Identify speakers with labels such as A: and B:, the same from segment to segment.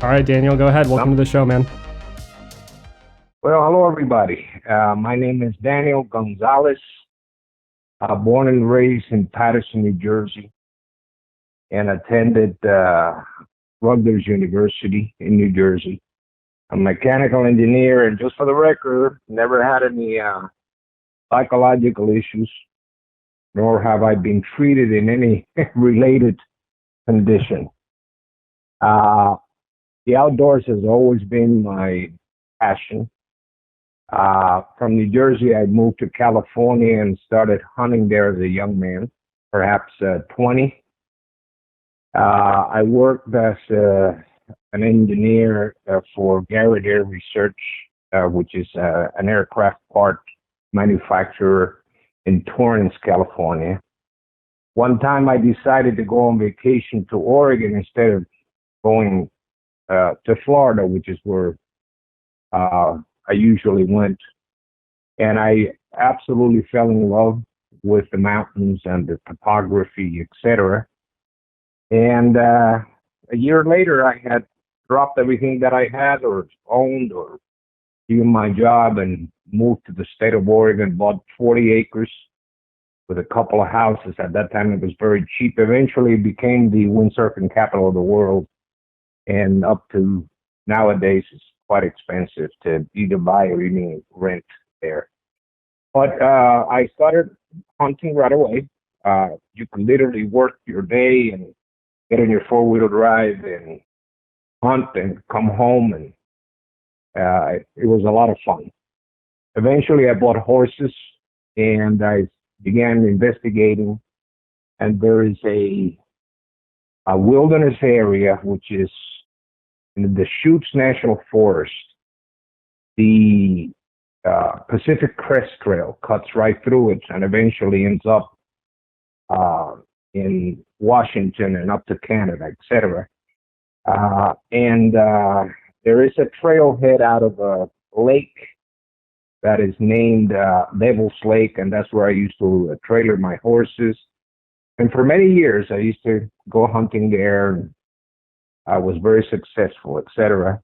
A: All right, Daniel, go ahead. Welcome to the show, man.
B: Well, hello, everybody. My name is Daniel Gonzalez, born and raised in Patterson, New Jersey, and attended Rutgers University in New Jersey. I'm a mechanical engineer, and just for the record, never had any psychological issues, nor have I been treated in any related condition. The outdoors has always been my passion. From New Jersey, I moved to California and started hunting there as a young man, perhaps 20. I worked as an engineer for Garrett Air Research, which is an aircraft part manufacturer in Torrance, California. One time I decided to go on vacation to Oregon instead of going to Florida, which is where I usually went. And I absolutely fell in love with the mountains and the topography, etc. And a year later, I had dropped everything that I had or owned or given my job and moved to the state of Oregon, bought 40 acres with a couple of houses. At that time, it was very cheap. Eventually, it became the windsurfing capital of the world. And up to nowadays, it's quite expensive to either buy or even rent there. But I started hunting right away. You can literally work your day and get on your four-wheel drive and hunt and come home, and it was a lot of fun. Eventually, I bought horses, and I began investigating, and there is a wilderness area, which is in the Deschutes National Forest. The Pacific Crest Trail cuts right through it and eventually ends up in Washington and up to Canada, etc. And there is a trailhead out of a lake that is named Devil's Lake, and that's where I used to trailer my horses. And for many years, I used to go hunting there. And I was very successful, etc.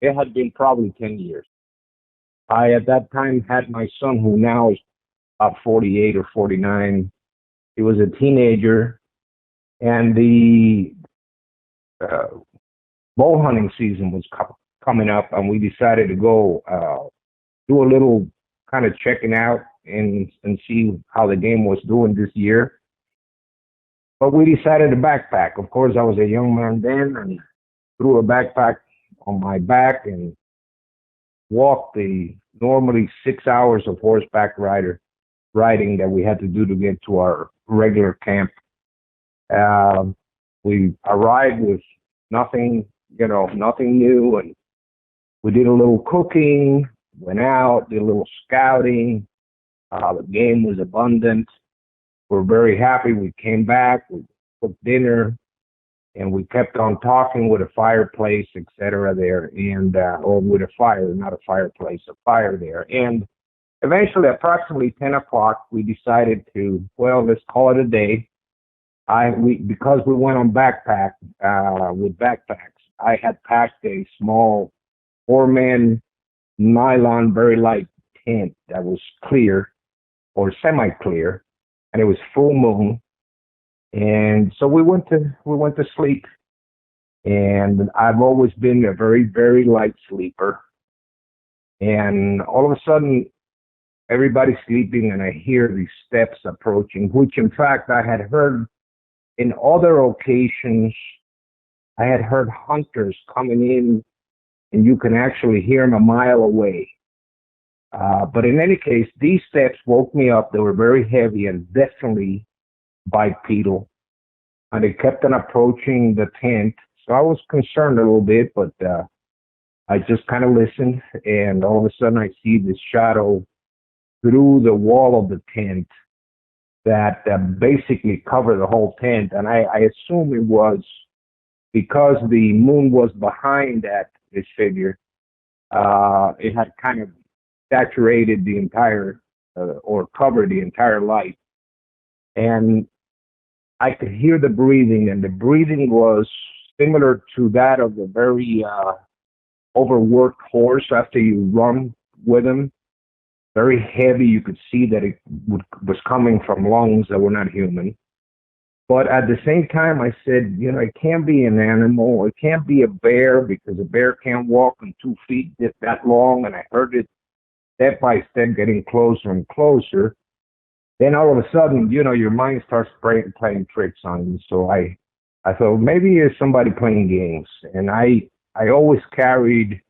B: It had been probably 10 years. I, at that time, had my son, who now is about 48 or 49. He was a teenager, and the bow hunting season was coming up, and we decided to go do a little kind of checking out and see how the game was doing this year. But we decided to backpack. Of course, I was a young man then, and threw a backpack on my back and walked the normally 6 hours of horseback riding that we had to do to get to our regular camp. We arrived with nothing new, and we did a little cooking, went out, did a little scouting. The game was abundant. We're very happy. We came back, we cooked dinner, and we kept on talking with a fireplace, etc. there, and or with a fire, not a fireplace, a fire there. And eventually, approximately 10 o'clock, we decided to, well, let's call it a day. Because we went on backpack with backpacks, I had packed a small 4-man nylon, very light tent that was clear or semi-clear, and it was full moon. And so we went to sleep. And I've always been a very, very light sleeper. And all of a sudden, everybody's sleeping, and I hear these steps approaching, which in fact I had heard in other occasions. I had heard hunters coming in, and you can actually hear them a mile away. But in any case, these steps woke me up. They were very heavy and definitely bipedal, and they kept on approaching the tent. So I was concerned a little bit, but I just kind of listened, and all of a sudden I see this shadow through the wall of the tent that basically covered the whole tent. And I assume it was because the moon was behind this figure. It had kind of saturated the entire or covered the entire light. And I could hear the breathing, and the breathing was similar to that of a very overworked horse after you run with him. Very heavy. You could see that it was coming from lungs that were not human. But at the same time, I said, it can't be an animal. It can't be a bear because a bear can't walk on 2 feet that long. And I heard it step by step getting closer and closer. Then all of a sudden, your mind starts playing tricks on you. So I thought maybe it's somebody playing games. And I always carried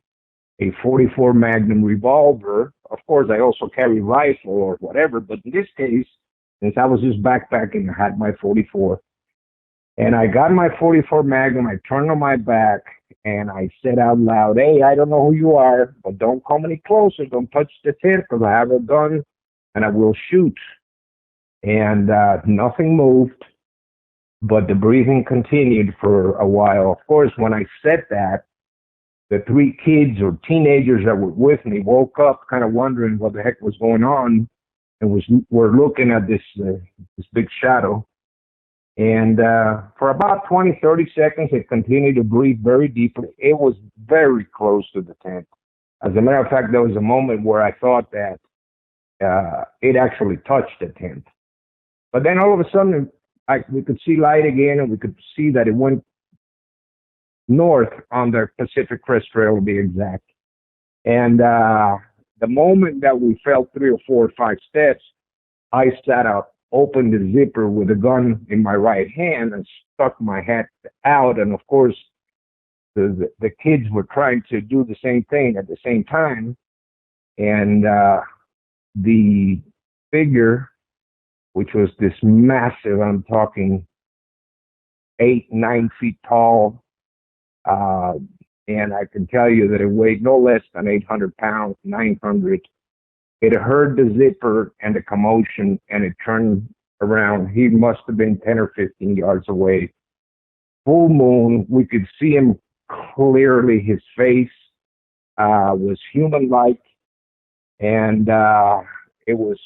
B: a 44 Magnum revolver. Of course, I also carry rifle or whatever. But in this case, since I was just backpacking, I had my 44. And I got my 44 Magnum. I turned on my back and I said out loud, "Hey, I don't know who you are, but don't come any closer. Don't touch the tent because I have a gun and I will shoot." And nothing moved, but the breathing continued for a while. Of course, when I said that, the 3 kids or teenagers that were with me woke up kind of wondering what the heck was going on and were looking at this big shadow. And for about 20, 30 seconds, it continued to breathe very deeply. It was very close to the tent. As a matter of fact, there was a moment where I thought that it actually touched the tent. But then all of a sudden, we could see light again, and we could see that it went north on the Pacific Crest Trail, to be exact. And the moment that we felt 3 or 4 or 5 steps, I sat up, opened the zipper with a gun in my right hand, and stuck my head out. And of course, the kids were trying to do the same thing at the same time. And the figure, which was this massive, I'm talking 8, 9 feet tall, and I can tell you that it weighed no less than 800 pounds, 900. It heard the zipper and the commotion, and it turned around. He must have been 10 or 15 yards away. Full moon, we could see him clearly. His face was human-like, and it was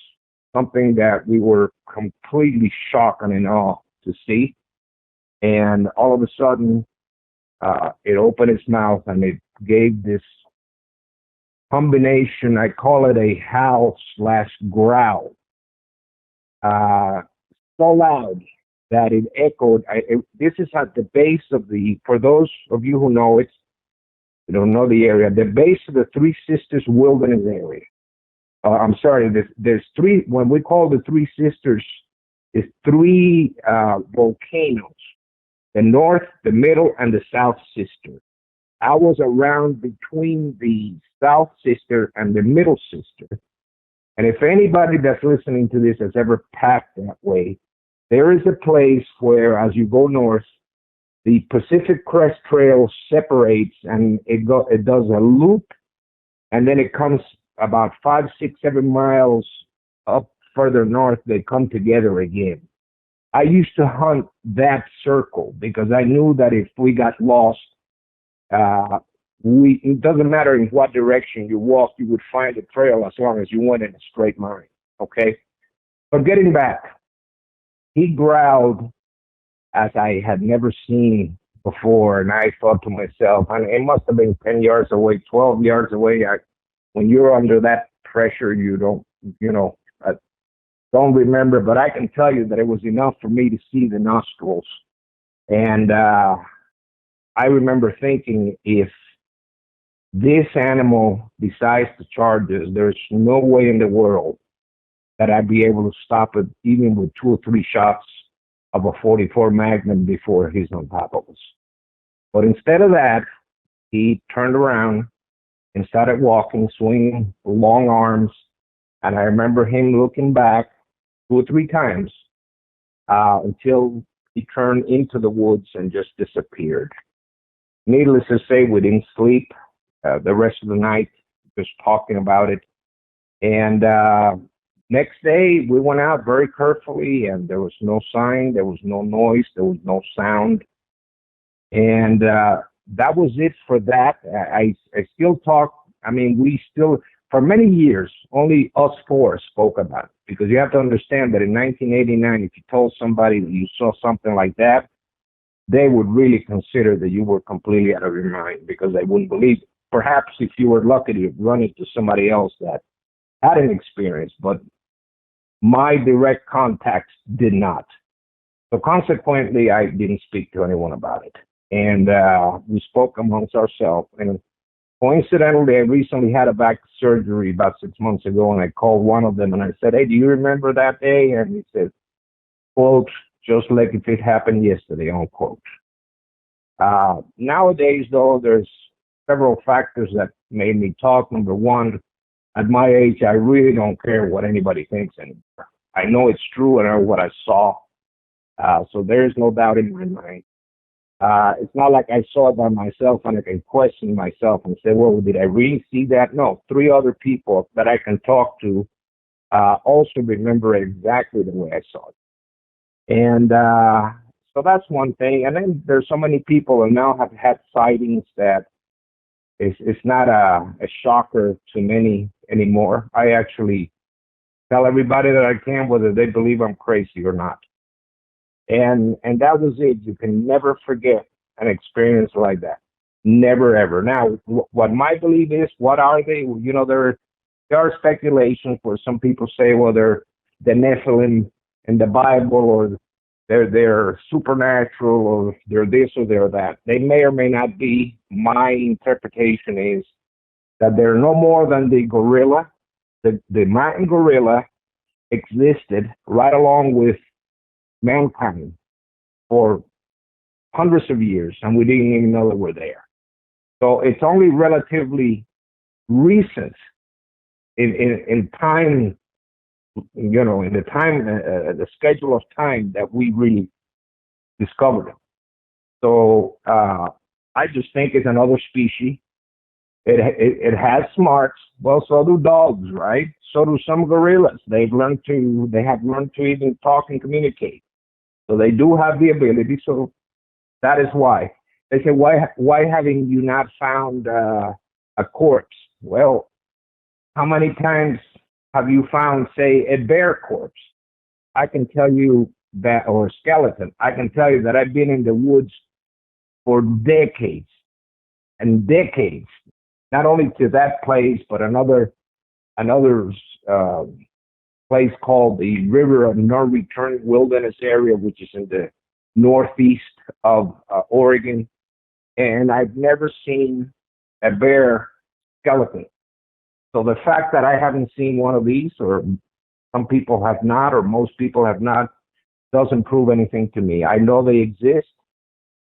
B: something that we were completely shocked and in awe to see. And all of a sudden, it opened its mouth and it gave this combination. I call it a howl/growl. So loud that it echoed. This is at the base of for those of you who know it, you don't know the area, the base of the Three Sisters Wilderness area. I'm sorry, there's 3, when we call the Three Sisters, it's 3 volcanoes, the North, the Middle, and the South Sister. I was around between the South Sister and the Middle Sister. And if anybody that's listening to this has ever packed that way, there is a place where, as you go north, the Pacific Crest Trail separates and it does a loop, and then it comes about 5, 6, 7 miles up further north. They come together again. I used to hunt that circle because I knew that if we got lost, it doesn't matter in what direction you walk, you would find a trail as long as you went in a straight line. Okay? But getting back, he growled as I had never seen before, and I thought to myself, and it must have been 10 yards away, 12 yards away. When you're under that pressure, you don't, I don't remember, but I can tell you that it was enough for me to see the nostrils. And I remember thinking, if this animal decides to charge us, there's no way in the world that I'd be able to stop it, even with 2 or 3 shots of a 44 Magnum before he's on top of us. But instead of that, he turned around and started walking, swinging long arms. And I remember him looking back 2 or 3 times until he turned into the woods and just disappeared. Needless to say, we didn't sleep the rest of the night, just talking about it. And next day, we went out very carefully, and there was no sign, there was no noise, there was no sound. And that was it for that. I still talk. I mean, we still, for many years, only us 4 spoke about it. Because you have to understand that in 1989, if you told somebody that you saw something like that, they would really consider that you were completely out of your mind because they wouldn't believe it. Perhaps if you were lucky to run into somebody else that had an experience, but my direct contacts did not. So consequently, I didn't speak to anyone about it. And we spoke amongst ourselves. And coincidentally, I recently had a back surgery about 6 months ago, and I called one of them and I said, "Hey, do you remember that day?" And he said, quote, "Just like if it happened yesterday," unquote. Nowadays, though, there's several factors that made me talk. Number one, at my age, I really don't care what anybody thinks anymore. I know it's true and I know what I saw. So there's no doubt in my mind. It's not like I saw it by myself and I can question myself and say, well, did I really see that? No, three other people that I can talk to also remember exactly the way I saw it. And so that's one thing. And then there's so many people that now have had sightings that it's not a shocker to many anymore. I actually tell everybody that I can, whether they believe I'm crazy or not. And that was it. You can never forget an experience like that. Never, ever. Now, what my belief is, what are they? You know, there are speculations where some people say, well, they're the Nephilim in the Bible, or they're supernatural, or they're this or they're that. They may or may not be. My interpretation is that they're no more than the gorilla. The mountain gorilla existed right along with mankind for hundreds of years, and we didn't even know they were there. So it's only relatively recent in time, you know, in the time, the schedule of time that we really discovered them. So I just think it's another species. It has smarts. Well, so do dogs, right? So do some gorillas. They have learned to even talk and communicate. So they do have the ability. So that is why they say, why haven't you not found a corpse? Well, how many times have you found, say, a bear corpse? I can tell you that, or a skeleton. I can tell you that I've been in the woods for decades and decades, not only to that place, but another place called the River of No Return Wilderness Area, which is in the northeast of Oregon. And I've never seen a bear skeleton. So the fact that I haven't seen one of these, or some people have not, or most people have not, doesn't prove anything to me. I know they exist.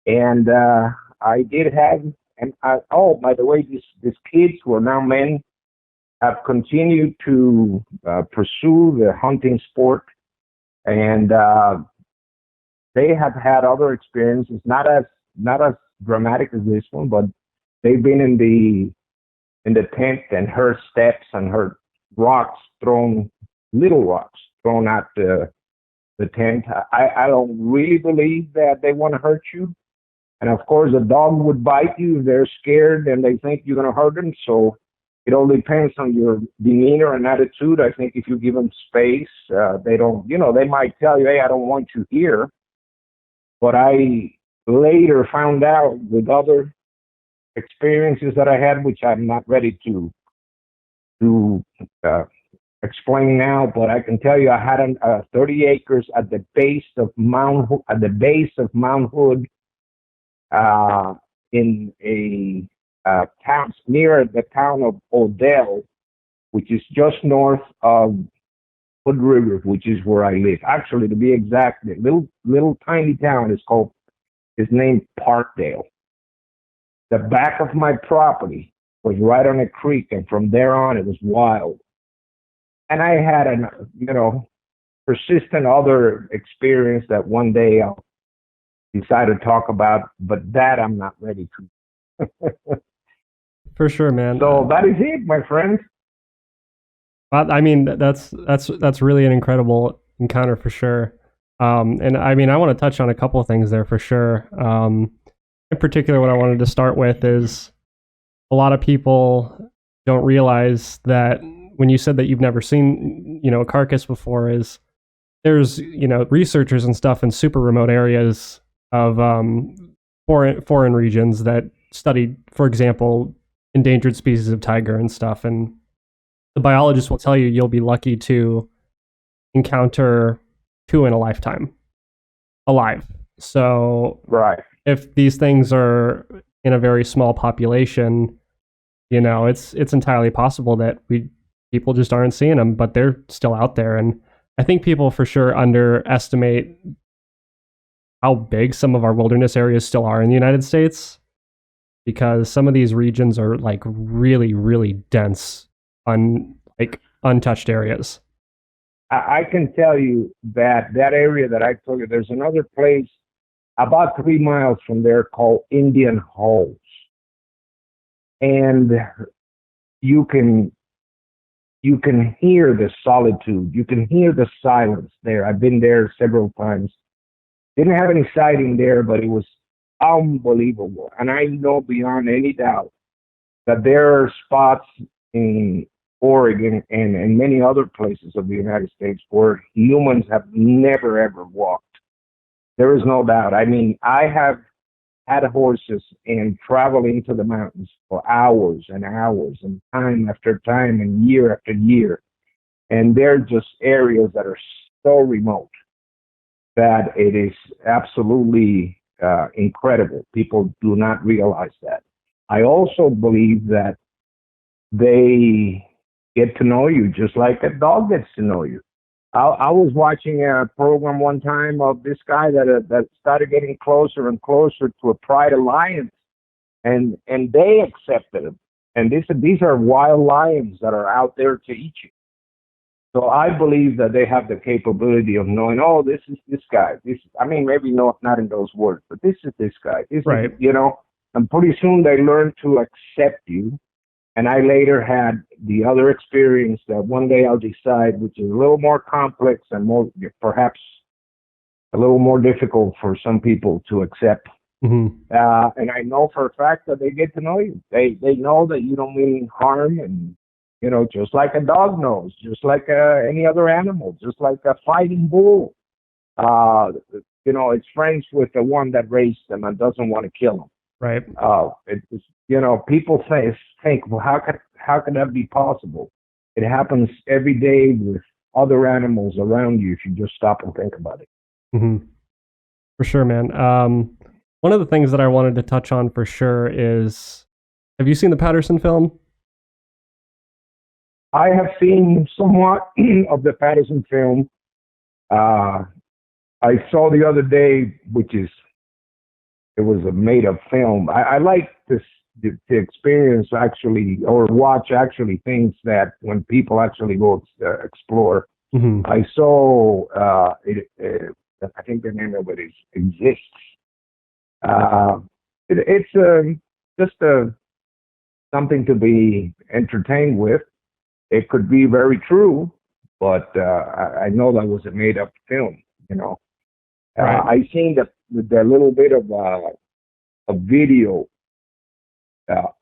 B: And I did have, and oh, by the way, these kids who are now men have continued to pursue the hunting sport, and they have had other experiences, not as dramatic as this one, but they've been in the tent and heard steps and heard little rocks thrown at the tent. I don't really believe that they want to hurt you. And of course, a dog would bite you if they're scared and they think you're going to hurt them. So it all depends on your demeanor and attitude. I think if you give them space, they don't, they might tell you, hey, I don't want you here. But I later found out with other experiences that I had, which I'm not ready to explain now, but I can tell you I had 30 acres at the base of Mount Hood, in a town near the town of Odell, which is just north of Hood River, which is where I live. Actually, to be exact, the little tiny town is named Parkdale. The back of my property was right on a creek, and from there on, it was wild. And I had persistent other experience that one day I'll decide to talk about, but that I'm not ready to.
A: For sure, man.
B: So that is it, my friend.
A: I mean, that's really an incredible encounter for sure. And I mean, I want to touch on a couple of things there for sure. In particular, what I wanted to start with is a lot of people don't realize that when you said that you've never seen, a carcass before, is there's, researchers and stuff in super remote areas of foreign regions that study, for example, endangered species of tiger and stuff. And the biologist will tell you you'll be lucky to encounter two in a lifetime alive. So
B: Right.
A: if these things are in a very small population, it's entirely possible that people just aren't seeing them, but they're still out there. And I think people for sure underestimate how big some of our wilderness areas still are in the United States, because some of these regions are like really, really dense, untouched areas.
B: I can tell you that area that I told you, there's another place about 3 miles from there called Indian Halls. And you can hear the solitude. You can hear the silence there. I've been there several times. Didn't have any sighting there, but it was unbelievable. And I know beyond any doubt that there are spots in Oregon and many other places of the United States where humans have never, ever walked. There is no doubt. I mean, I have had horses and traveled into the mountains for hours and hours and time after time and year after year. And they're just areas that are so remote that it is absolutely incredible. People do not realize that. I also believe that they get to know you just like a dog gets to know you. I was watching a program one time of this guy that started getting closer and closer to a pride of lions, and they accepted him. And these are wild lions that are out there to eat you. So I believe that they have the capability of knowing, oh, this is this guy. Maybe not in those words, but this is this guy.
A: Right.
B: And pretty soon they learn to accept you. And I later had the other experience that one day I'll decide, which is a little more complex and perhaps a little more difficult for some people to accept.
A: Mm-hmm.
B: And I know for a fact that they get to know you. They know that you don't mean harm, and just like a dog knows, just like any other animal, just like a fighting bull. It's friends with the one that raised them and doesn't want to kill them.
A: Right.
B: People think, well, how can that be possible? It happens every day with other animals around you if you just stop and think about it.
A: Mm-hmm. For sure, man. One of the things that I wanted to touch on for sure is, have you seen the Patterson film?
B: I have seen somewhat of the Patterson film. I saw the other day, it was a made-up film. I like to experience actually, or watch actually things that when people actually go explore.
A: Mm-hmm.
B: I saw, I think the name of it is Exists. It's just something to be entertained with. It could be very true, but I know that was a made-up film,
A: Right.
B: I seen the little bit of a video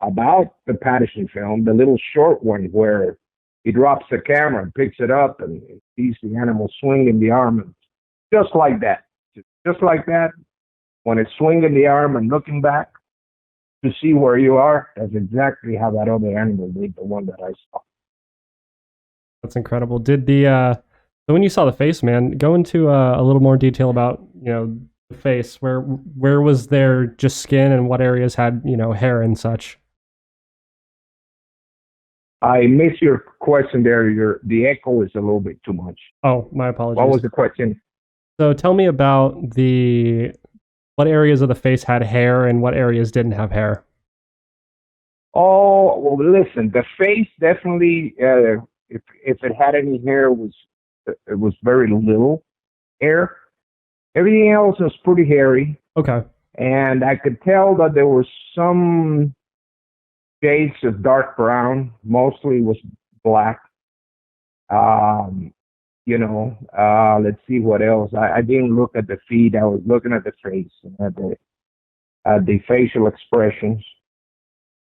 B: about the Patterson film, the little short one where he drops the camera and picks it up and sees the animal swinging the arm, and just like that, when it's swinging the arm and looking back to see where you are, that's exactly how that other animal did, the one that I saw.
A: That's incredible. Did so when you saw the face, man, go into a little more detail about the face. Where was there just skin, and what areas had hair and such?
B: I missed your question there. The echo is a little bit too much.
A: Oh, my apologies.
B: What was the question?
A: So tell me about what areas of the face had hair and what areas didn't have hair.
B: Oh, well, listen, the face definitely, if it had any hair, it was very little hair. Everything else was pretty hairy.
A: Okay.
B: And I could tell that there were some shades of dark brown. Mostly was black. Let's see what else. I didn't look at the feet. I was looking at the face and at the facial expressions.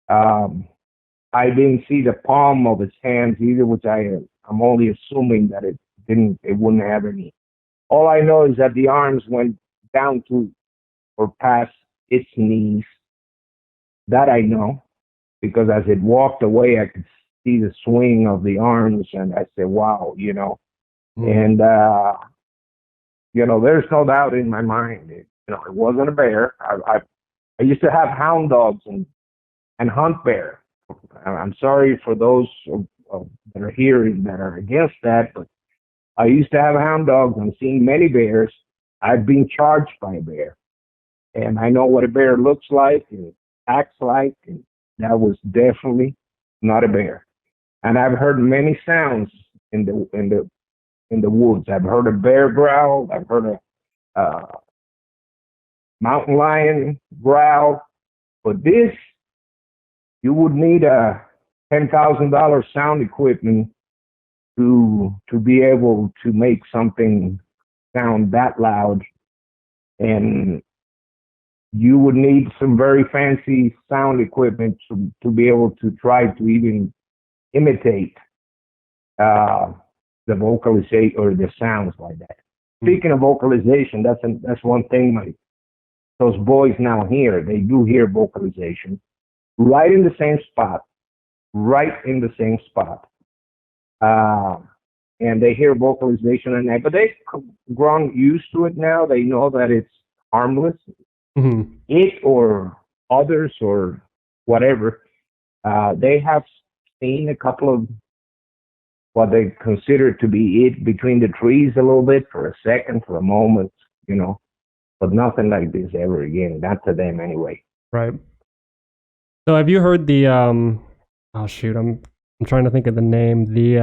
B: I didn't see the palm of its hands either, which I'm only assuming that it wouldn't have any. All I know is that the arms went down to or past its knees. That I know, because as it walked away, I could see the swing of the arms, and I said, "Wow," And there's no doubt in my mind. It wasn't a bear. I used to have hound dogs and hunt bear. I'm sorry for those that are hearing that are against that, but I used to have hound dogs and seen many bears. I've been charged by a bear, and I know what a bear looks like and acts like, and that was definitely not a bear. And I've heard many sounds in the woods. I've heard a bear growl. I've heard a mountain lion growl. But this, you would need a $10,000 sound equipment to be able to make something sound that loud, and you would need some very fancy sound equipment to be able to try to even imitate the vocalization or the sounds like that. Speaking of vocalization, that's one thing those boys now hear. They do hear vocalization right in the same spot, and they hear vocalization and that, but they've grown used to it now. They know that it's harmless.
A: Mm-hmm.
B: It or others or whatever, they have seen a couple of what they consider to be it between the trees a little bit for a second, for a moment, but nothing like this ever again. Not to them anyway.
A: Right. So have you heard the oh shoot, I'm trying to think of the name. The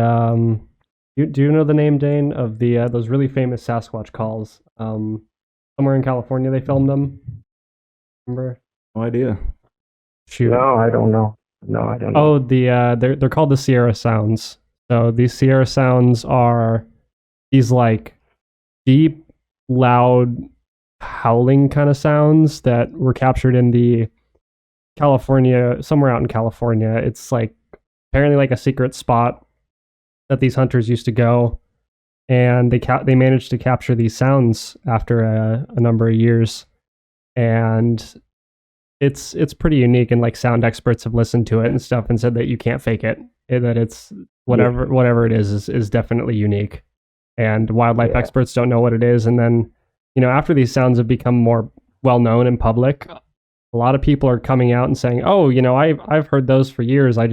A: do you know the name, Dane, of the those really famous Sasquatch calls? Somewhere in California they filmed them. Remember?
C: No idea.
A: Shoot.
B: No, I don't know. No, I don't know.
A: Oh, they're called the Sierra Sounds. So these Sierra Sounds are these like deep, loud, howling kind of sounds that were captured in the California, somewhere out in California. It's like apparently like a secret spot that these hunters used to go, and they managed to capture these sounds after a number of years, and it's pretty unique. And like sound experts have listened to it and stuff and said that you can't fake it. That it's whatever it is definitely unique, and wildlife experts don't know what it is. And then after these sounds have become more well known in public, a lot of people are coming out and saying, "Oh, I've heard those for years. I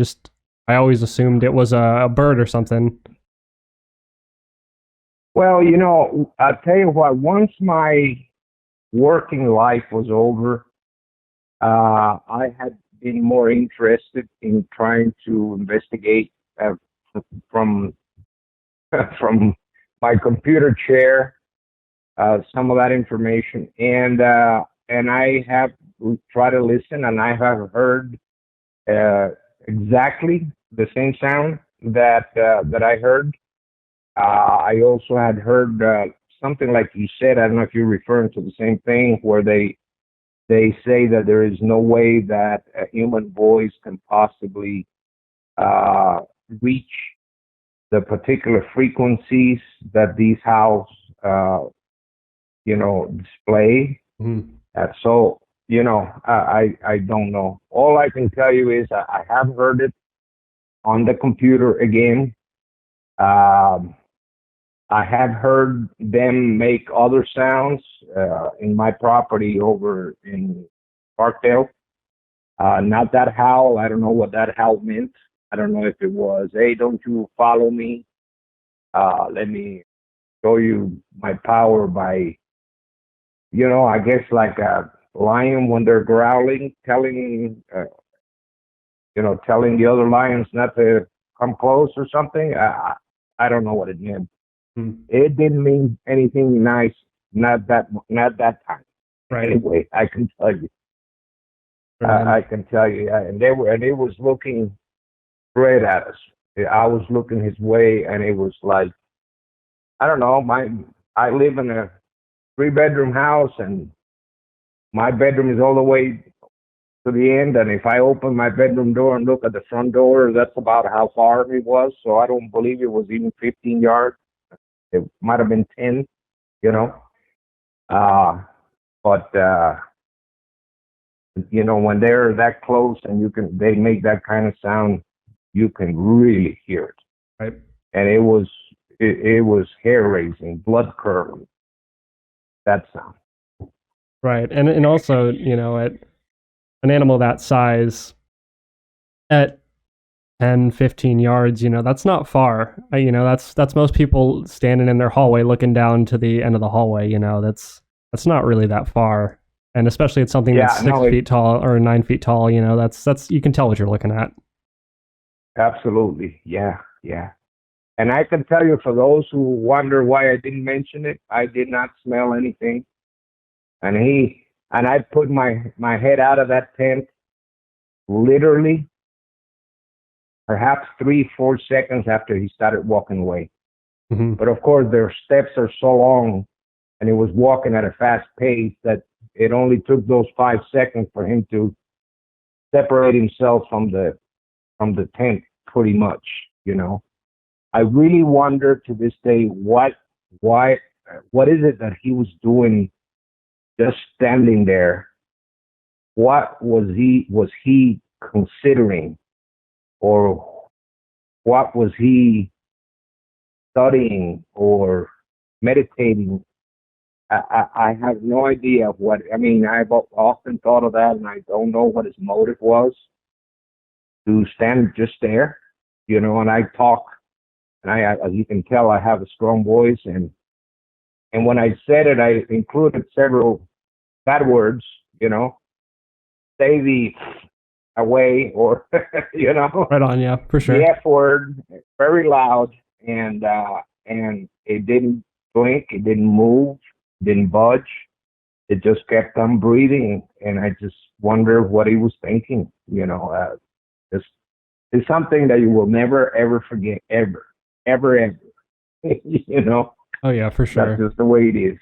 A: always assumed it was a bird or something."
B: Well, I'll tell you what. Once my working life was over, I had been more interested in trying to investigate from my computer chair some of that information, and I have tried to listen, and I have heard exactly the same sound that I heard. I also had heard something like you said. I don't know if you're referring to the same thing, where they say that there is no way that a human voice can possibly reach the particular frequencies that these howls, display.
A: Mm-hmm.
B: So, I don't know. All I can tell you is I have heard it on the computer again. I have heard them make other sounds in my property over in Parkdale. Not that howl. I don't know what that howl meant. I don't know if it was, "Hey, don't you follow me? Let me show you my power by," I guess like a lion when they're growling, telling the other lions not to come close or something. I don't know what it meant. It didn't mean anything nice. Not that time.
A: Right.
B: Anyway, I can tell you. I can tell you, and it was looking straight at us. I was looking his way, and it was like, I don't know. I live in a 3-bedroom house, and my bedroom is all the way to the end. And if I open my bedroom door and look at the front door, that's about how far it was. So I don't believe it was even 15 yards. It might have been 10, But You know, when they're that close and they make that kind of sound, you can really hear it.
A: Right.
B: And it was hair raising, blood curdling. That sound.
A: Right. And also, at an animal that size at 10, 15 yards, that's not far. That's most people standing in their hallway looking down to the end of the hallway, that's not really that far. And especially it's something that's 6 feet tall or 9 feet tall, that's you can tell what you're looking at.
B: Absolutely. Yeah. And I can tell you, for those who wonder why I didn't mention it, I did not smell anything. And I put my head out of that tent literally perhaps 3-4 seconds after he started walking away.
A: Mm-hmm.
B: But of course, their steps are so long, and he was walking at a fast pace, that it only took those 5 seconds for him to separate himself from the tent, pretty much. I really wonder to this day what is it that he was doing, just standing there. What was he considering, or what was he studying or meditating? I have no idea what. I mean, I've often thought of that, and I don't know what his motive was to stand just there, and I talk, and as you can tell, I have a strong voice, and when I said it, I included several bad words, say the away, or
A: Right on, yeah, for sure.
B: the F word, very loud, and it didn't blink, it didn't move, didn't budge. It just kept on breathing, and I just wonder what he was thinking. It's something that you will never ever forget, ever.
A: Oh yeah, for sure.
B: That's just the way it is.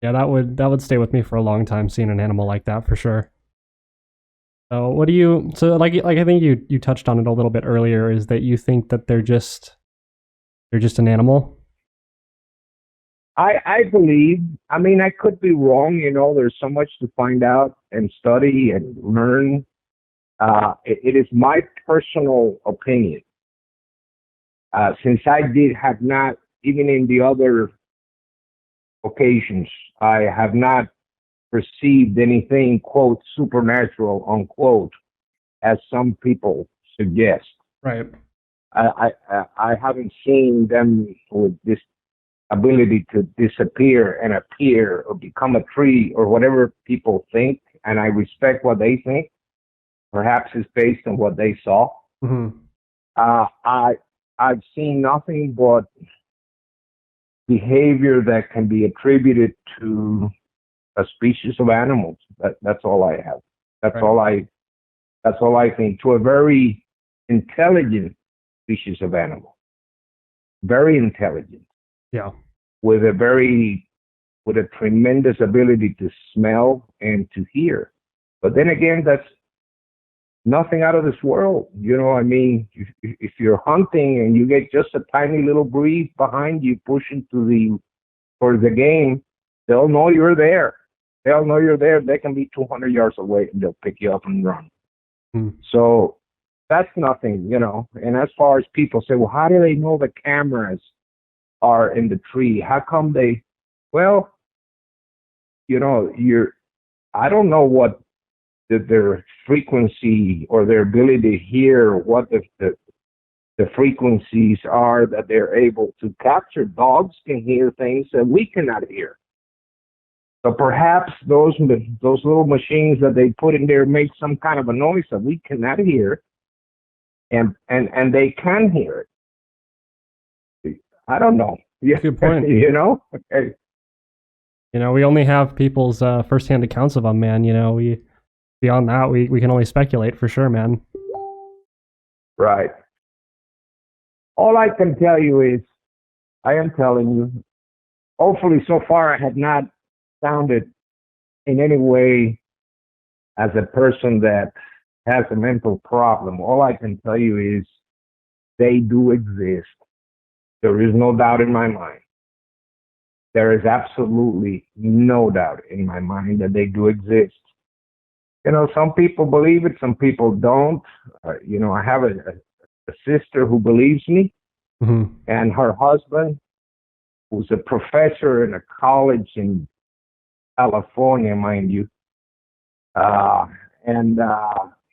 A: Yeah, that would stay with me for a long time, seeing an animal like that, for sure. So like I think you touched on it a little bit earlier, is that you think that they're just an animal?
B: I believe, I mean, I could be wrong, there's so much to find out and study and learn. It is my personal opinion. Since I have not, even in the other occasions, I have not perceived anything, quote, supernatural, unquote, as some people suggest.
A: Right.
B: I haven't seen them with this ability to disappear and appear or become a tree or whatever people think, and I respect what they think. Perhaps it's based on what they saw.
A: Mm-hmm.
B: I've seen nothing but behavior that can be attributed to a species of animals. That's all I have. That's
A: right.
B: That's all I think. To a very intelligent species of animal, very intelligent.
A: Yeah.
B: With a tremendous ability to smell and to hear. But then again, that's nothing out of this world. I mean, if you're hunting and you get just a tiny little breeze behind you pushing for the game, they'll know you're there. They'll know you're there. They can be 200 yards away and they'll pick you up and run. So that's nothing, And as far as people say, well, how do they know the cameras are in the tree? How come they? Well, I don't know what their frequency or their ability to hear, what the frequencies are that they're able to capture. Dogs can hear things that we cannot hear. So perhaps those little machines that they put in there make some kind of a noise that we cannot hear, and they can hear it. I don't know.
A: Yeah, good point. We only have people's firsthand accounts of them, man. Beyond that, we can only speculate, for sure, man.
B: Right. All I can tell you is, I am telling you, hopefully so far I have not sounded in any way as a person that has a mental problem. All I can tell you is they do exist. There is no doubt in my mind. There is absolutely no doubt in my mind that they do exist. some people believe it, some people don't. I have a sister who believes me, and her husband, who's a professor in a college in California, mind you, and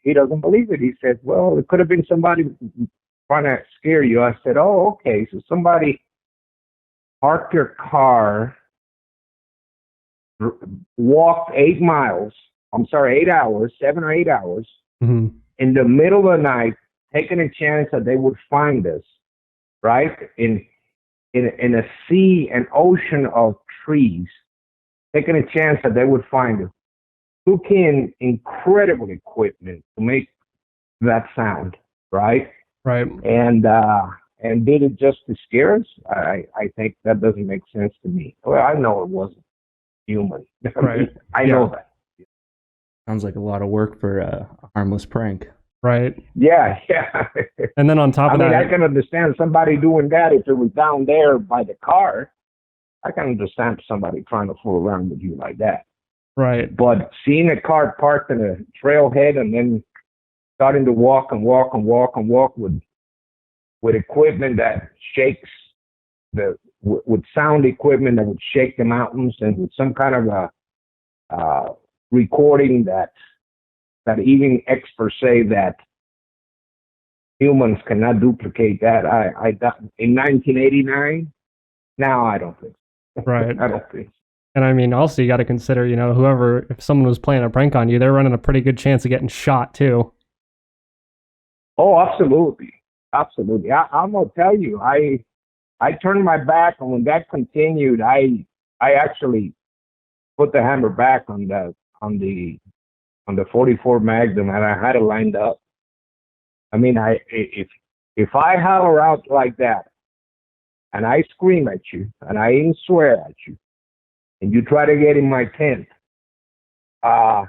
B: he doesn't believe it. He said, well, it could have been somebody trying to scare you. I said, oh, okay, so somebody parked their car, walked 8 miles, 8 hours, 7 or 8 hours, in the middle of the night, taking a chance that they would find us, right? In a sea, an ocean of trees, taking a chance that they would find us. Took in incredible equipment to make that sound, right?
A: Right.
B: And did it just to scare us? I think that doesn't make sense to me. Well, I know it wasn't human.
A: Right.
B: I know that.
C: Sounds like a lot of work for a harmless prank.
A: Right.
B: Yeah.
A: And then on top of that,
B: I can understand somebody doing that if it was down there by the car. I can understand somebody trying to fool around with you like that.
A: Right.
B: But seeing a car parked in a trailhead and then starting to walk with equipment that shakes with sound equipment that would shake the mountains, and with some kind of a recording that even experts say that humans cannot duplicate that. In 1989. Now I don't think so.
A: Right.
B: I don't think so.
A: And I mean, also you got to consider, if someone was playing a prank on you, they're running a pretty good chance of getting shot too.
B: Oh, absolutely. Absolutely. I'm going to tell you, I turned my back, and when that continued, I actually put the hammer back on the 44 Magnum, and I had it lined up. I mean, if I holler out like that, and I scream at you, and I even swear at you, and you try to get in my tent,
A: right.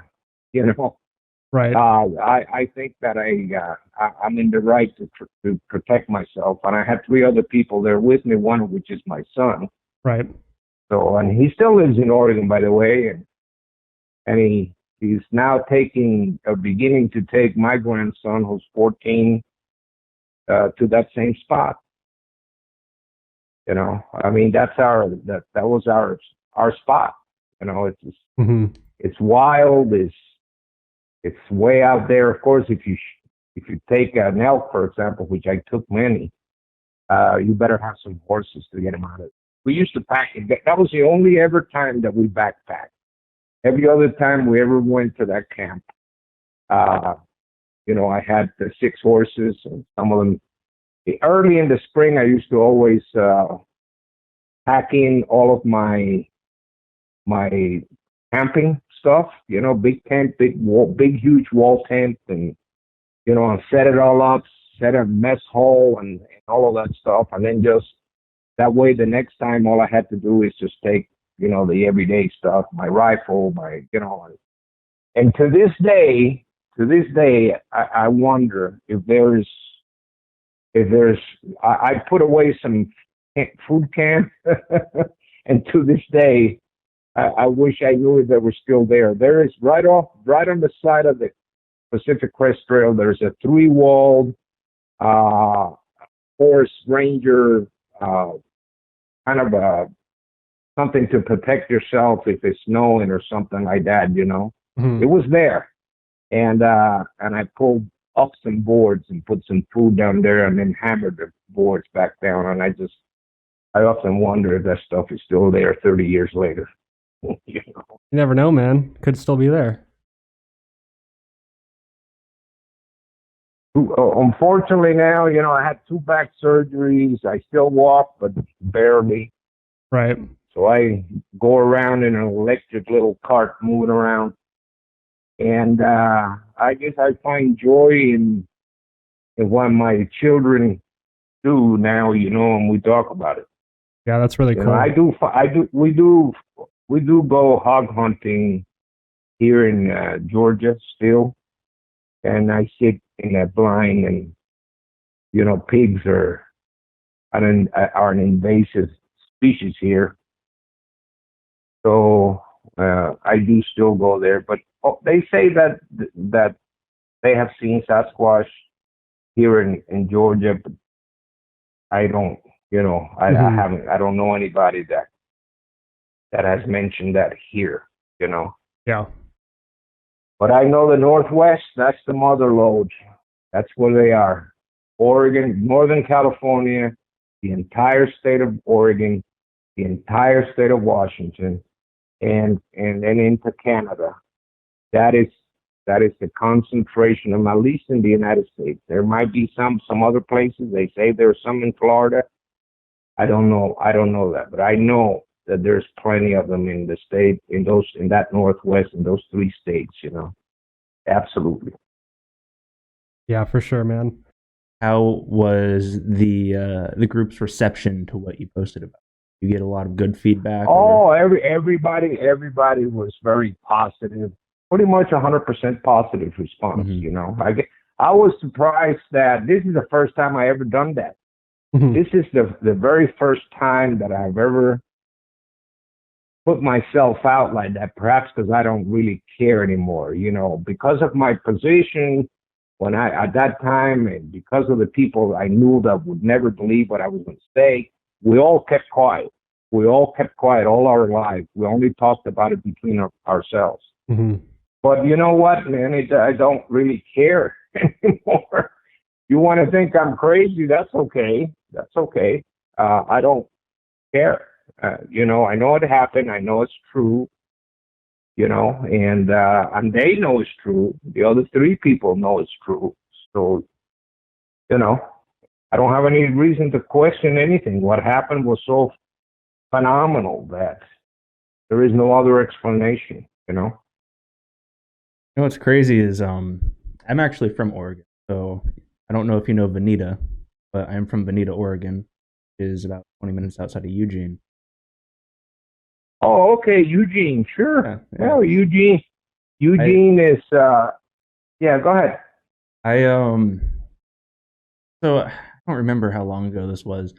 B: I think that I'm in the right to protect myself. And I had 3 other people there with me, one of which is my son.
A: Right.
B: So, and he still lives in Oregon, by the way, and he's now beginning to take my grandson, who's 14, to that same spot. I mean, that was our spot. It's just, it's wild. It's way out there. Of course, if you take an elk, for example, which I took many, you better have some horses to get them out of it. We used to pack it. That was the only ever time that we backpacked. Every other time we ever went to that camp, I had the 6 horses, and some of them. Early in the spring, I used to always pack in all of my camping stuff. Big tent, big huge wall tent, and set it all up, set a mess hall, and all of that stuff, and then just that way, the next time, all I had to do is just take the everyday stuff, my rifle, and to this day, I wonder if there's. I put away some food cans, and to this day, I wish I knew if they were still there. There is right on the side of the Pacific Crest Trail. There's a 3-walled forest ranger kind of something to protect yourself if it's snowing or something like that. It was there, and I pulled up some boards and put some food down there, and then hammered the boards back down. And I often wonder if that stuff is still there 30 years later.
A: You never know, man. Could still be there.
B: Unfortunately now, I had 2 back surgeries. I still walk, but barely.
A: Right.
B: So I go around in an electric little cart moving around. And I guess I find joy in what my children do now, and we talk about it.
A: Yeah, that's really cool.
B: We do go hog hunting here in Georgia still, and I sit in that blind, and pigs are an invasive species here, so I do still go there. But oh, they say that they have seen Sasquatch here in Georgia, but I don't, I haven't, I don't know anybody that has mentioned that here.
A: Yeah.
B: But I know the Northwest, that's the mother lode. That's where they are. Oregon, Northern California, the entire state of Oregon, the entire state of Washington, and then into Canada. That is the concentration of, at least in the United States. There might be some other places. They say there's some in Florida. I don't know that, but I know that there's plenty of them in the state, in that Northwest, in those 3 states. Absolutely.
A: Yeah, for sure, man.
C: How was the group's reception to what you posted about? You get a lot of good feedback?
B: Oh, everybody was very positive. Pretty much 100% positive response. I was surprised that this is the first time I ever done that. This is the very first time that I've ever put myself out like that, perhaps because I don't really care anymore, because of my position when at that time, and because of the people I knew that would never believe what I was going to say. We all kept quiet. We all kept quiet all our lives. We only talked about it between ourselves. But you know what, man? I don't really care anymore. You want to think I'm crazy? That's okay. That's okay. I don't care. I know it happened. I know it's true. And they know it's true. The other 3 people know it's true. So, I don't have any reason to question anything. What happened was so phenomenal that there is no other explanation.
C: What's crazy is I'm actually from Oregon, so I don't know if you know Veneta, but I'm from Veneta, Oregon. It is about 20 minutes outside of Eugene.
B: Oh, okay, Eugene, sure.
C: Yeah.
B: Oh, Eugene is yeah, go ahead.
C: So I don't remember how long ago this was,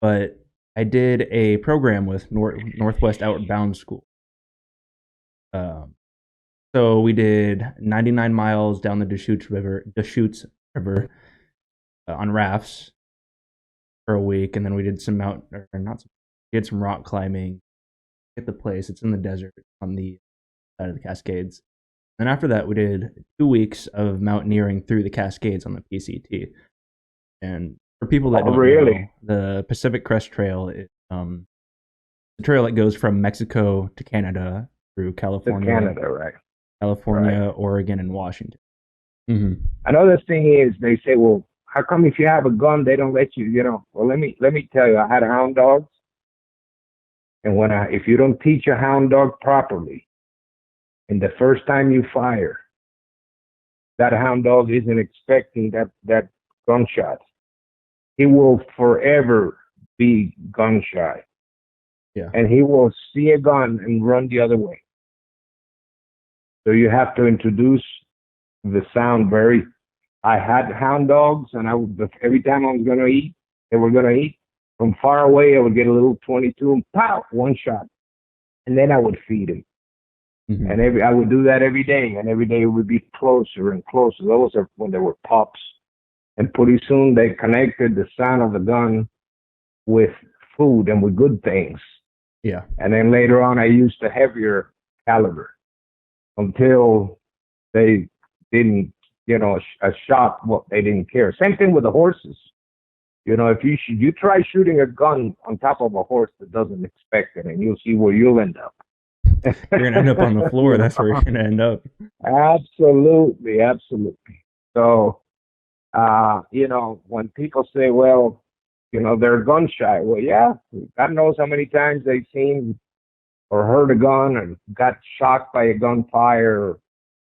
C: but I did a program with Northwest Outbound School. So we did 99 miles down the Deschutes River on rafts for a week, and then we did some we did some rock climbing at the place. It's in the desert on the side of the Cascades. And after that, we did 2 weeks of mountaineering through the Cascades on the PCT. And for people that don't know, the Pacific Crest Trail is the trail that goes from Mexico to Canada through California.
B: To Canada, right.
C: California, right. Oregon, and Washington.
B: Another thing is they say, well, how come if you have a gun, they don't let you, Well, let me tell you, I had hound dogs. And if you don't teach a hound dog properly, and the first time you fire, that hound dog isn't expecting that gunshot. He will forever be gun shy.
C: Yeah.
B: And he will see a gun and run the other way. So you have to introduce the sound I had hound dogs, and every time they were going to eat, from far away, I would get a little 22 and pow, one shot. And then I would feed him. And I would do that every day, and every day it would be closer and closer. Those are when they were pups. And pretty soon they connected the sound of the gun with food and with good things.
C: Yeah.
B: And then later on, I used a heavier caliber until they didn't, a shot, they didn't care. Same thing with the horses. If you try shooting a gun on top of a horse that doesn't expect it, and you'll see where you'll end up.
C: You're going to end up on the floor. That's where you're going to end up.
B: Absolutely. So, when people say, well, they're gun shy. Well, yeah, God knows how many times they've seen or heard a gun or got shocked by a gunfire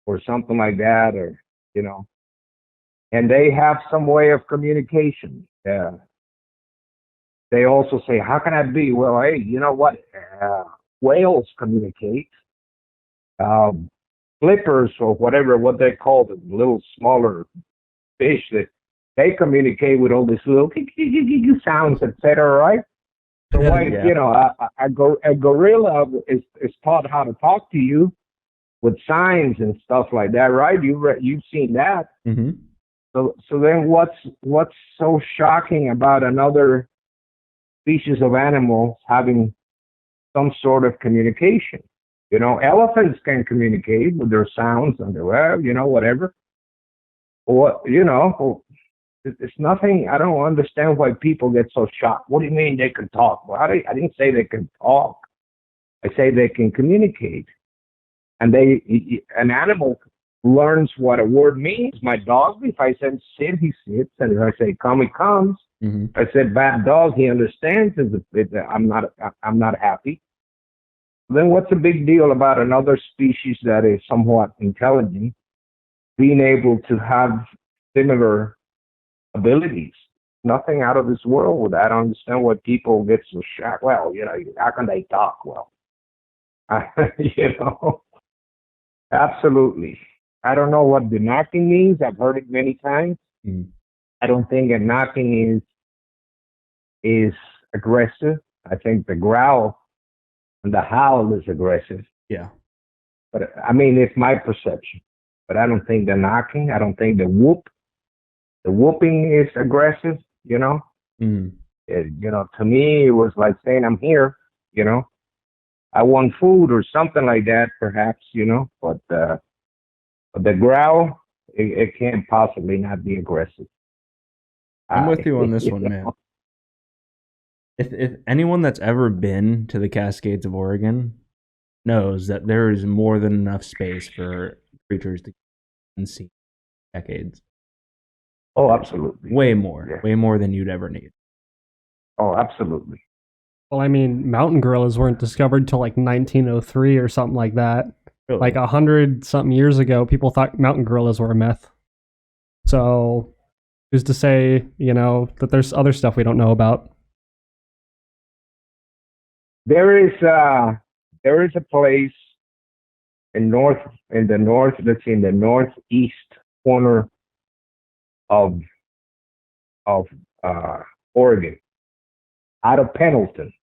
B: or something like that, or, and they have some way of communication. They also say, how can that be? Well, hey, you know what? Whales communicate. Flippers or what they call the little smaller fish, that they communicate with all these little sounds, etc. Right? So a gorilla is taught how to talk to you with signs and stuff like that, right? You've seen that.
C: Mm-hmm.
B: So then what's so shocking about another species of animals having some sort of communication? You know, elephants can communicate with their sounds and their, whatever. Or, it's nothing. I don't understand why people get so shocked. What do you mean they can talk? Well, I didn't say they can talk. I say they can communicate. And an animal learns what a word means. My dog, if I said sit, he sits. And if I say come, he comes.
C: Mm-hmm.
B: I said bad dog, he understands. I'm not happy. Then what's the big deal about another species that is somewhat intelligent being able to have similar abilities? Nothing out of this world with that. I don't understand why people get so shocked. Well, how can they talk? Well, absolutely. I don't know what the knocking means. I've heard it many times.
C: Mm.
B: I don't think a knocking is aggressive. I think the growl and the howl is aggressive.
C: Yeah.
B: But I mean, it's my perception. But I don't think the knocking. I don't think the whooping is aggressive.
C: Mm.
B: To me, it was like saying, "I'm here." I want food or something like that, perhaps. But the growl, it can't possibly not be aggressive.
C: I'm with you on this one, man. If anyone that's ever been to the Cascades of Oregon knows that there is more than enough space for creatures to see decades.
B: Oh, absolutely.
C: Way more.
B: Yeah.
C: Way more than you'd ever need.
B: Oh, absolutely.
A: Well, I mean, mountain gorillas weren't discovered till like 1903 or something like that.
C: Really?
A: Like 100-something years ago, people thought mountain gorillas were a myth. So, who's to say, that there's other stuff we don't know about?
B: There is a place in the northeast corner of Oregon, out of Pendleton,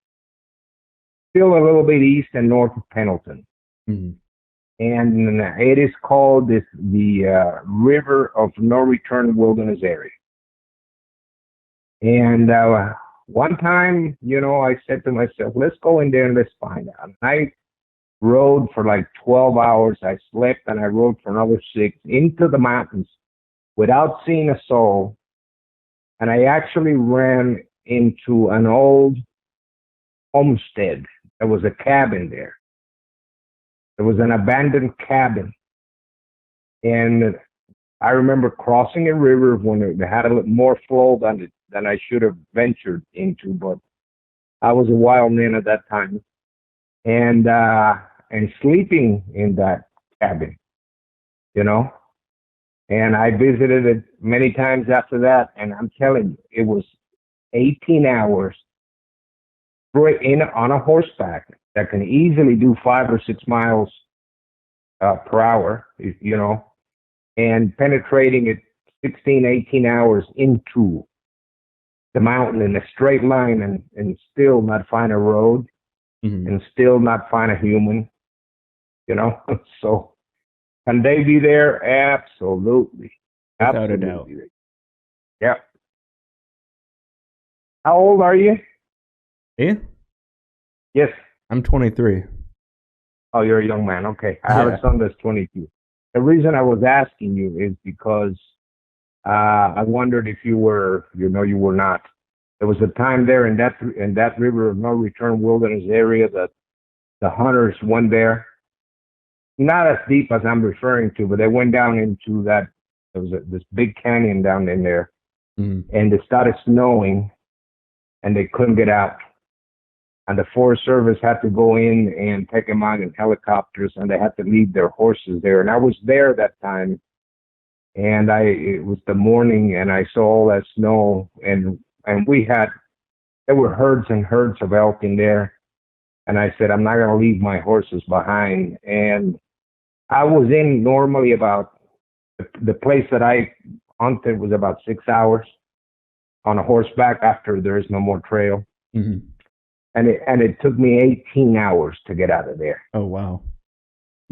B: still a little bit east and north of Pendleton.
C: Mm-hmm.
B: And it is called the River of No Return Wilderness Area. And one time, I said to myself, let's go in there and let's find out. And I rode for like 12 hours. I slept and I rode for another 6 into the mountains without seeing a soul. And I actually ran into an old homestead. There was a cabin there. There was an abandoned cabin. And I remember crossing a river when it had a little more flow than I should have ventured into, but I was a wild man at that time. And sleeping in that cabin, And I visited it many times after that, and I'm telling you, it was 18 hours on a horseback that can easily do 5 or 6 miles per hour, and penetrating it 16, 18 hours into the mountain in a straight line and still not find a road, mm-hmm. and still not find a human, So can they be there? Absolutely.
C: Without a doubt.
B: Yeah. How old are you?
C: Me?
B: Yes.
C: I'm 23.
B: Oh, you're a young man. Okay. I have a son that's 22. The reason I was asking you is because I wondered if you were, you were not. There was a time there in that River of No Return Wilderness area that the hunters went there. Not as deep as I'm referring to, but they went down into that. There was this big canyon down in there, mm-hmm. and it started snowing, and they couldn't get out. And the Forest Service had to go in and take them out in helicopters, and they had to leave their horses there. And I was there that time, and it was the morning, and I saw all that snow, and there were herds and herds of elk in there. And I said, I'm not going to leave my horses behind. And I was in normally about, the place that I hunted was about 6 hours on a horseback after there is no more trail. Mm-hmm. And it took me 18 hours to get out of there.
C: Oh, wow.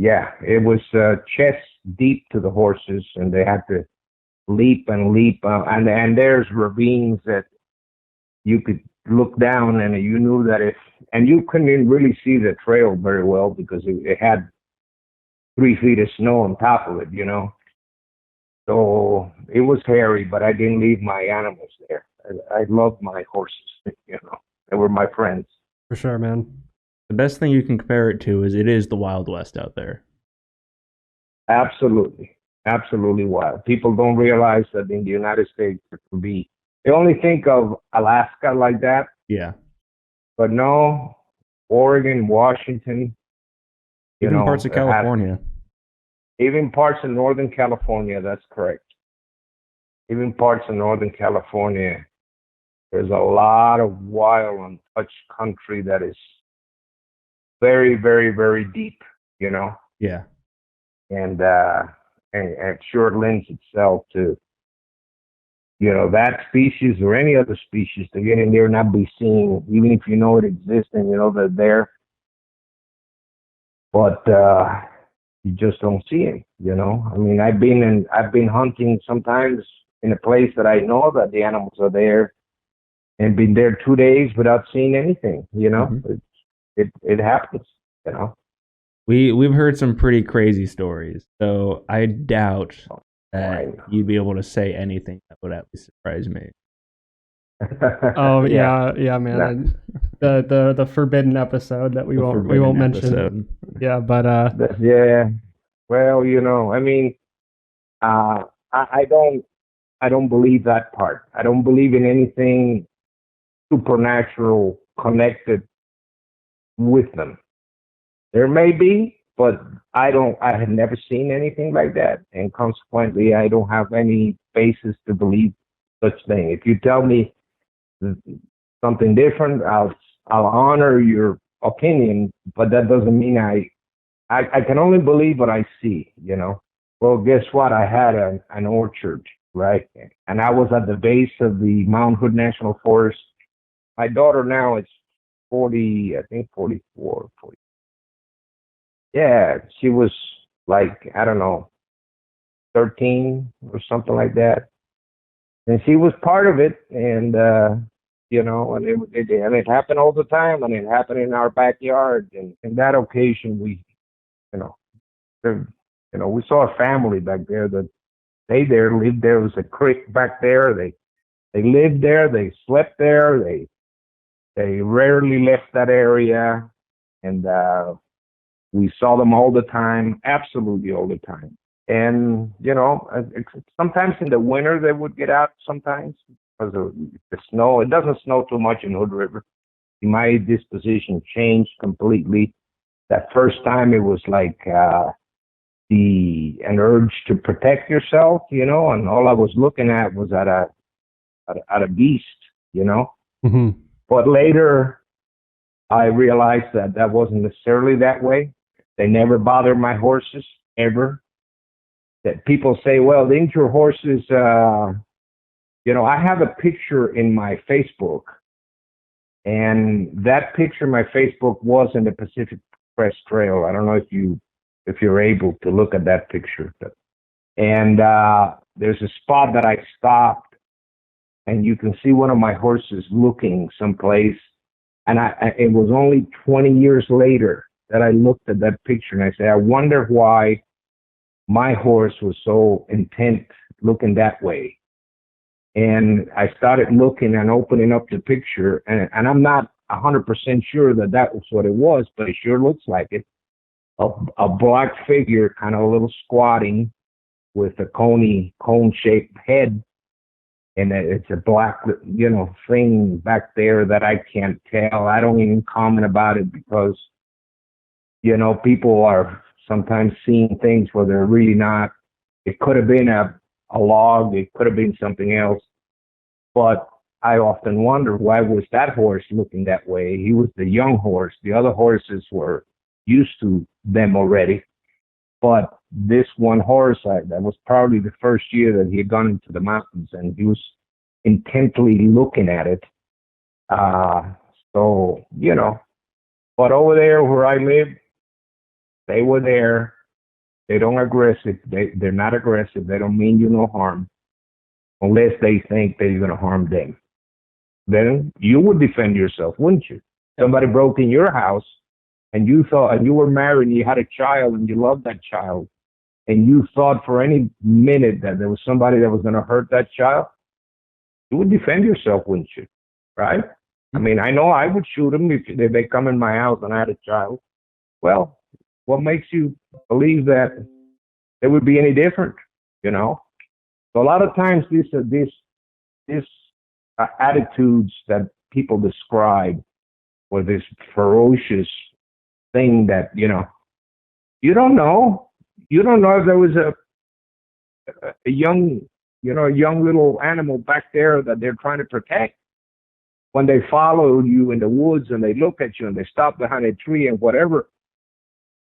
B: Yeah, it was chest deep to the horses, and they had to leap and leap, and there's ravines that you could look down, and you knew that if, and you couldn't really see the trail very well because it had 3 feet of snow on top of it, you know. So it was hairy, but I didn't leave my animals there. I loved my horses, you know. They were my friends.
A: For sure, man.
C: The best thing you can compare it to is it is the Wild West out there.
B: Absolutely. Absolutely wild. People don't realize that in the United States it can be. They only think of Alaska like that,
C: Yeah.
B: but no, Oregon, Washington, you
C: Even
B: know,
C: parts of California.
B: even parts of Northern California, that's correct. Even parts of Northern California, there's a lot of wild, untouched country that is very, very, very deep, you know,
C: Yeah.
B: and it sure lends itself to, you know, that species or any other species to get in there and not be seen, even if you know it exists and you know they're there. But you just don't see it, you know. I mean, I've been hunting sometimes in a place that I know that the animals are there, and been there 2 days without seeing anything. You know,
C: Mm-hmm.
B: it happens. You know,
C: We've heard some pretty crazy stories, so I doubt that
B: right.
C: you'd be able to say anything that would at least surprise me.
A: Oh
B: yeah.
A: yeah, man.
B: No.
A: The forbidden episode that we
C: The
A: won't
C: forbidden
A: mention.
C: episode.
A: Yeah, but
B: Yeah. Well, you know, I mean, I don't believe that part. I don't believe in anything supernatural connected with them. There may be, but I don't. I have never seen anything like that, and consequently, I don't have any basis to believe such thing. If you tell me something different, I'll honor your opinion, but that doesn't mean I can only believe what I see. You know. Well, guess what? I had an orchard, right, and I was at the base of the Mount Hood National Forest. My daughter now is 40, I think 44, 40. Yeah, she was like, I don't know, 13 or something like that. And she was part of it. And, you know, and it happened all the time. And it happened in our backyard. And in that occasion, you know, we saw a family back there that lived there. There was a creek back there. They lived there. They slept there. They rarely left that area. And, we saw them all the time, absolutely all the time. And, you know, sometimes in the winter they would get out sometimes because of the snow. It doesn't snow too much in Hood River. My disposition changed completely. That first time it was like an urge to protect yourself, you know, and all I was looking at was at a beast, you know.
A: mm-hmm.
B: But later I realized that that wasn't necessarily that way. They never bothered my horses, ever. That people say, well, didn't your horses, you know, I have a picture in my Facebook, and that picture in my Facebook was in the Pacific Crest Trail. I don't know if you're able to look at that picture. And there's a spot that I stopped, and you can see one of my horses looking someplace. And it was only 20 years later that I looked at that picture and I said, I wonder why my horse was so intent looking that way. And I started looking and opening up the picture, and I'm not 100% sure that that was what it was, but it sure looks like it. A black figure, kind of a little squatting with a cone-shaped head, and it's a black, you know, thing back there that I can't tell. I don't even comment about it because, you know, people are sometimes seeing things where they're really not. It could have been a log. It could have been something else. But I often wonder, why was that horse looking that way? He was the young horse. The other horses were used to them already. But this one horse, that was probably the first year that he had gone into the mountains, and he was intently looking at it. So, you know, but over there where I live, They were there. They don't aggressive. They're not aggressive. They don't mean you no harm unless they think that you're going to harm them. Then you would defend yourself, wouldn't you? Somebody broke in your house and you thought, and you were married and you had a child and you loved that child, and you thought for any minute that there was somebody that was going to hurt that child, you would defend yourself, wouldn't you? Right? I mean, I know I would shoot them if they come in my house and I had a child. Well, what makes you believe that it would be any different? You know. So a lot of times these attitudes that people describe, or this ferocious thing that you don't know. You don't know if there was a young little animal back there that they're trying to protect. When they follow you in the woods and they look at you and they stop behind a tree and whatever,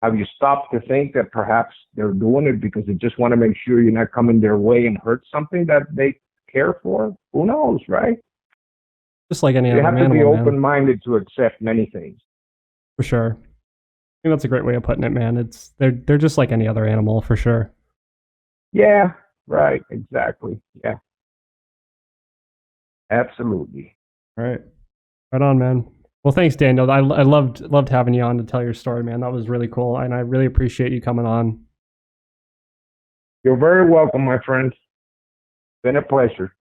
B: have you stopped to think that perhaps they're doing it because they just want to make sure you're not coming their way and hurt something that they care for? Who knows, right?
A: Just like any
B: you
A: other
B: have
A: animal,
B: to be
A: man.
B: open-minded to accept many things.
A: For sure. I think that's a great way of putting it, man. They're just like any other animal, for sure.
B: Yeah, right, exactly. Yeah. Absolutely.
C: Right.
A: Right on, man. Well, thanks, Daniel. I loved having you on to tell your story, man. That was really cool, and I really appreciate you coming on.
B: You're very welcome, my friend. It's been a pleasure.